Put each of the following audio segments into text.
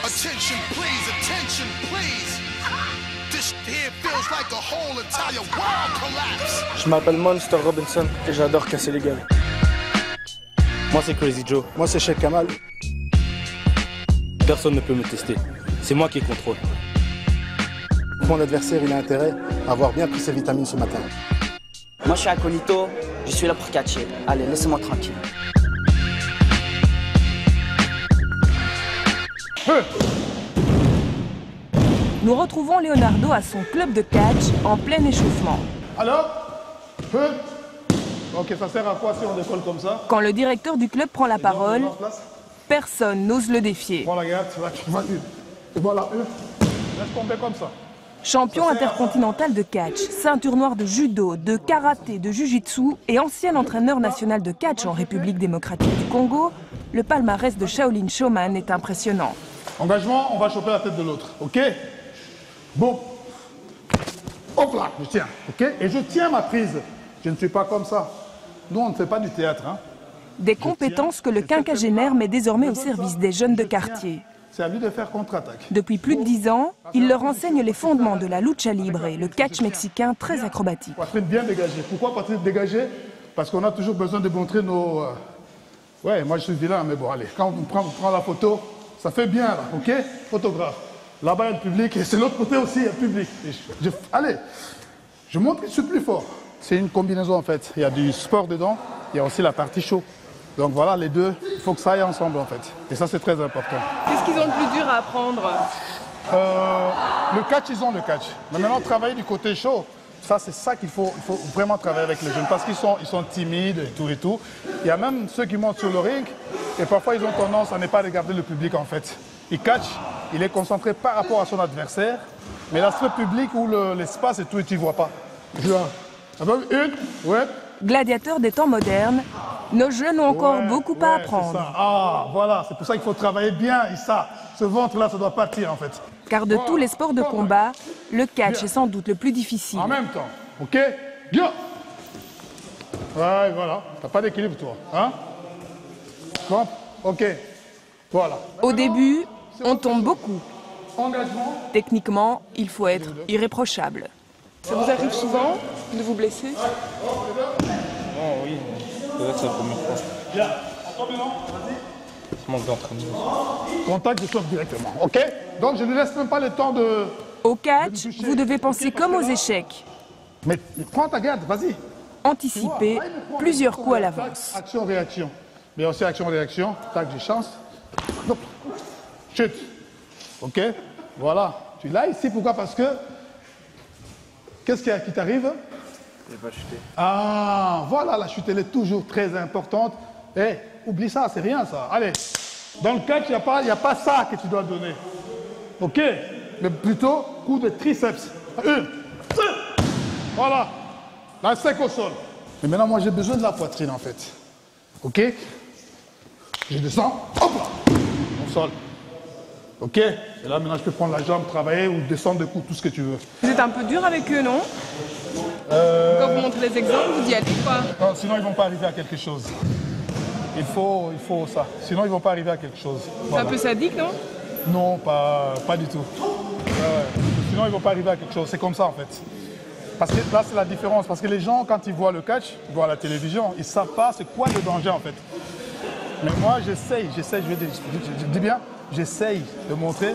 Attention please. This here feels like a whole entire world collapse. Je m'appelle Monster Robinson et j'adore casser les gueules. Moi c'est Crazy Joe. Moi c'est Sheikh Kamal. Personne ne peut me tester. C'est moi qui contrôle. Mon adversaire il a intérêt à avoir bien pris ses vitamines ce matin. Moi je suis Akonito, je suis là pour catcher. Allez, laissez-moi tranquille. Nous retrouvons Leonardo à son club de catch en plein échauffement. Alors ok, ça sert à quoi si on décolle comme ça? Quand le directeur du club prend la parole, personne n'ose le défier. Prends la garde, tu vas une. Et voilà, laisse tomber comme ça. Champion intercontinental de catch, ceinture noire de judo, de karaté, de jiu-jitsu et ancien entraîneur national de catch en République démocratique du Congo, le palmarès de Shaolin Showman est impressionnant. Engagement, on va choper la tête de l'autre, ok? Bon. Hop là, je tiens, ok? Et je tiens ma prise. Je ne suis pas comme ça. Nous, on ne fait pas du théâtre, hein? Des compétences que le quinquagénaire met désormais au service des jeunes de quartier. C'est à lui de faire contre-attaque. Depuis plus de 10 ans, il leur enseigne les fondements de la lucha libre, le catch mexicain très acrobatique. Poitrine bien dégagée. Pourquoi poitrine dégagée? Parce qu'on a toujours besoin de montrer nos... Ouais, moi je suis vilain, mais bon, allez, quand on prend la photo, ça fait bien, là, ok? Photographe. Là-bas, il y a le public, et c'est l'autre côté aussi, il y a le public. Allez, je montre que je suis plus fort. C'est une combinaison, en fait. Il y a du sport dedans, il y a aussi la partie show. Donc voilà, les deux, il faut que ça aille ensemble, en fait. Et ça, c'est très important. Qu'est-ce qu'ils ont de plus dur à apprendre? Le catch, ils ont le catch. Mais maintenant, travailler du côté show, ça, c'est ça qu'il faut vraiment travailler avec les jeunes. Parce qu'ils sont timides et tout. Il y a même ceux qui montent sur le ring, et parfois, ils ont tendance à ne pas regarder le public, en fait. Ils catch, il est concentré par rapport à son adversaire, mais l'aspect public où l'espace et tout, tu ne vois pas. Une, ouais. Gladiateurs des temps modernes, nos jeunes ont encore beaucoup à apprendre. Ça. Ah, voilà, c'est pour ça qu'il faut travailler bien. Et ça, ce ventre-là, ça doit partir en fait. Car de tous les sports de combat, le catch est sans doute le plus difficile. En même temps, ok? Go! Ouais, voilà, t'as pas d'équilibre toi, hein? Bon, ok, voilà. Au début, on tombe beaucoup. Engagement. Techniquement, il faut être irréprochable. Ça vous arrive souvent de vous blesser? Oh oui, peut-être c'est la première fois. Bien, vas-y. Je manque d'entraînement. Contact, je sauve directement, ok? Donc je ne laisse même pas le temps de... Au catch, vous devez penser comme aux échecs. Mais prends ta garde, vas-y. Anticiper plusieurs coups à l'avance. Action-réaction. Mais aussi action-réaction. Tac, j'ai chance. Hop. Chute. Ok? Voilà. Tu l'as ici, pourquoi? Parce que... Qu'est-ce qui t'arrive? Il va chuter. Ah, voilà, la chute, elle est toujours très importante. Eh, oublie ça, c'est rien ça. Allez, dans le catch, il n'y a pas ça que tu dois donner. Ok? Mais plutôt, coup de triceps. Une, deux. Voilà. La sec au sol. Mais maintenant, moi, j'ai besoin de la poitrine, en fait. Ok? Je descends. Hop là. Au sol. Ok? Et là, maintenant, je peux prendre la jambe, travailler ou descendre de coups, tout ce que tu veux. Vous êtes un peu dur avec eux, non? Quand vous montrez les exemples, vous y allez quoi? Non, sinon, ils ne vont pas arriver à quelque chose. Il faut ça. Sinon, ils ne vont pas arriver à quelque chose. C'est Voilà. un peu sadique, non? Non, pas du tout. Sinon, ils ne vont pas arriver à quelque chose. C'est comme ça, en fait. Parce que là, c'est la différence. Parce que les gens, quand ils voient le catch, ils voient la télévision, ils ne savent pas c'est quoi le danger, en fait. Mais moi, j'essaye, je dis bien, j'essaye de montrer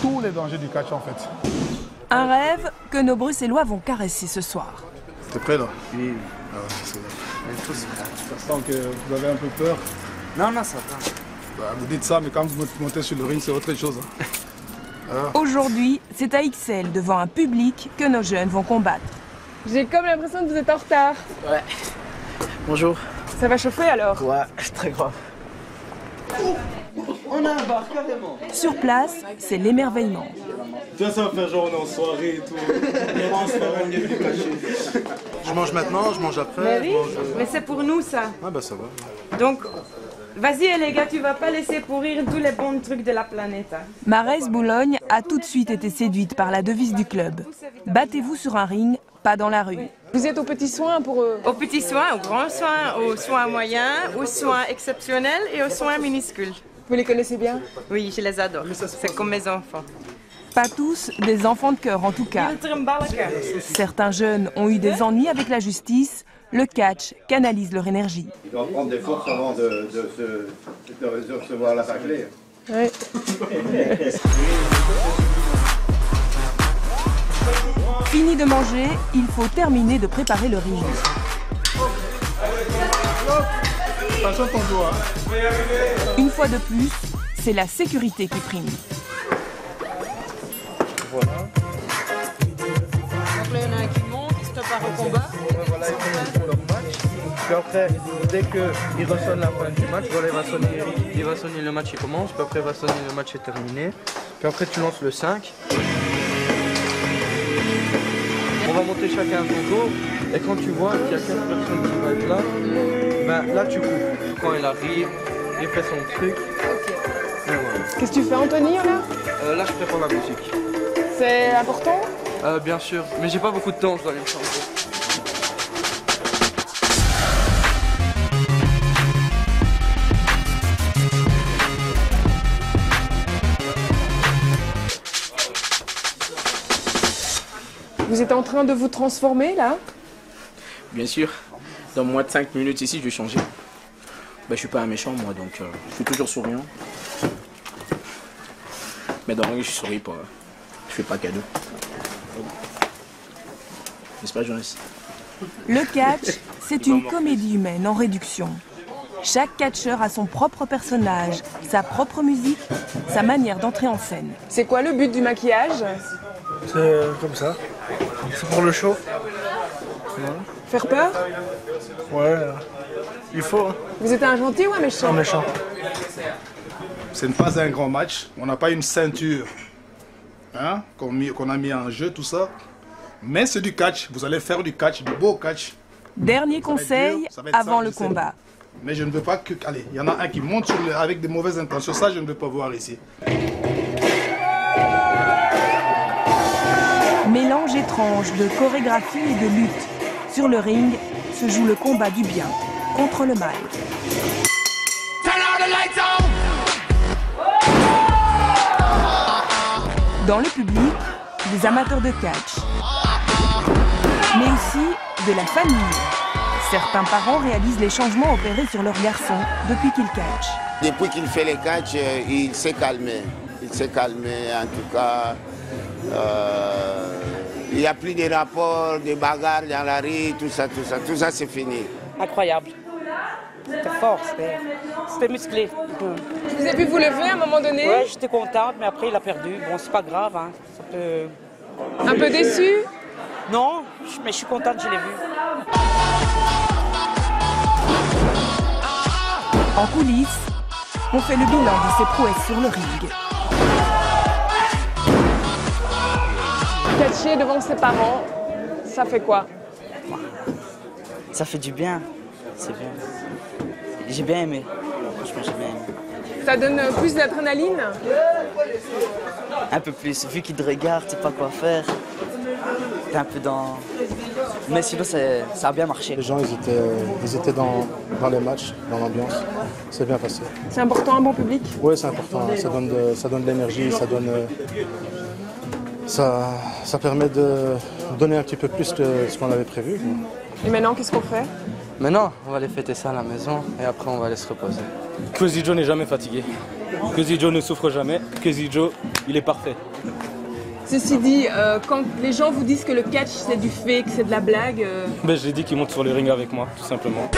tous les dangers du catch, en fait. Un rêve que nos Bruxellois vont caresser ce soir. T'es prêt là? Oui. Ah ouais, c'est vrai. Je sens que vous avez un peu peur. Non, non, ça va. Bah, vous dites ça, mais quand vous montez sur le ring, c'est autre chose. Hein. Aujourd'hui, c'est à XL, devant un public, que nos jeunes vont combattre. J'ai comme l'impression que vous êtes en retard. Ouais. Bonjour. Ça va chauffer alors? Ouais, très grave. On a un bar, carrément. Sur place, c'est l'émerveillement. Tu vois, ça va faire genre on est en soirée et tout. Je mange maintenant, je mange après. Mais oui, je mange... mais c'est pour nous ça. Ah bah ça va. Donc, vas-y les gars, tu vas pas laisser pourrir tous les bons trucs de la planète. Hein. Marès Boulogne a tout de suite été séduite par la devise du club. Battez-vous sur un ring, pas dans la rue. Vous êtes aux petits soins pour eux? Aux petits soins, aux grands soins, aux soins moyens, aux soins exceptionnels et aux soins minuscules. Vous les connaissez bien? Oui, je les adore. C'est comme mes enfants. Pas tous des enfants de cœur en tout cas. Certains jeunes ont eu des ennuis avec la justice. Le catch canalise leur énergie. Ils doivent prendre des courses avant de recevoir la raclée. Ouais. Fini de manger, il faut terminer de préparer le ring. Attention ton doigt. Une fois de plus, c'est la sécurité qui prime. Voilà. Donc là, il y en a un qui monte, qui se prépare au combat. Voilà, ils font leur match. Puis après, dès qu'il ressonne la fin du match, voilà, il va sonner le match, il commence. Puis après, il va sonner le match est terminé. Puis après, tu lances le 5. On va monter chacun à son tour. Et quand tu vois qu'il y a 4 personnes qui vont être là, ben là, tu coupes. Quand il arrive, il fait son truc. Et voilà. Qu'est-ce que tu fais, Anthony, là? Là, je prépare la musique. C'est important? Bien sûr, mais j'ai pas beaucoup de temps, je dois aller me changer. Vous êtes en train de vous transformer, là? Bien sûr. Dans moins de 5 minutes ici, je vais changer. Je suis pas un méchant, moi, donc je suis toujours souriant. Mais dans le ring, je souris pas. Je fais pas cadeau. N'est-ce pas, Jonas? Le catch, c'est une comédie humaine en réduction. Chaque catcheur a son propre personnage, sa propre musique, sa manière d'entrer en scène. C'est quoi le but du maquillage? C'est comme ça. C'est pour le show. Faire peur? Ouais, il faut. Hein. Vous êtes un gentil ou un méchant? Un méchant. Ce n'est pas un grand match. On n'a pas une ceinture hein, qu'on a mis en jeu, tout ça. Mais c'est du catch. Vous allez faire du catch, du beau catch. Dernier conseil avant le combat. Mais je ne veux pas que... Allez, il y en a un qui monte avec de mauvaises intentions. Ça, je ne veux pas voir ici. Mélange étrange de chorégraphie et de lutte. Sur le ring se joue le combat du bien contre le mal. Dans le public, des amateurs de catch, mais aussi de la famille. Certains parents réalisent les changements opérés sur leur garçon depuis qu'il catch. Depuis qu'il fait les catch, il s'est calmé. Il s'est calmé, en tout cas. Il n'y a plus de rapports, de bagarres dans la rue, tout ça, c'est fini. Incroyable. C'était fort, c'était musclé. Vous avez pu vous lever à un moment donné? Ouais, j'étais contente, mais après il a perdu. Bon, c'est pas grave, hein. Un peu déçu? Non, mais je suis contente, je l'ai vu. En coulisses, on fait le bilan de ses prouesses sur le ring. Catcher devant ses parents, ça fait quoi? Ça fait du bien, c'est bien. J'ai bien aimé, franchement j'ai bien aimé. Ça donne plus d'adrénaline? Un peu plus, vu qu'ils te regardent, tu sais pas quoi faire. T'es un peu dans... Mais sinon ça a bien marché. Les gens ils étaient dans les matchs, dans l'ambiance. C'est bien passé. C'est important un bon public? Oui, c'est important. Ça donne de l'énergie, ça permet de donner un petit peu plus que ce qu'on avait prévu. Et maintenant, qu'est-ce qu'on fait? Maintenant, on va aller fêter ça à la maison et après on va aller se reposer. Crazy Joe n'est jamais fatigué. Crazy Joe ne souffre jamais. Crazy Joe, il est parfait. Ceci dit, quand les gens vous disent que le catch c'est du fake, c'est de la blague... J'ai dit qu'il monte sur le ring avec moi, tout simplement.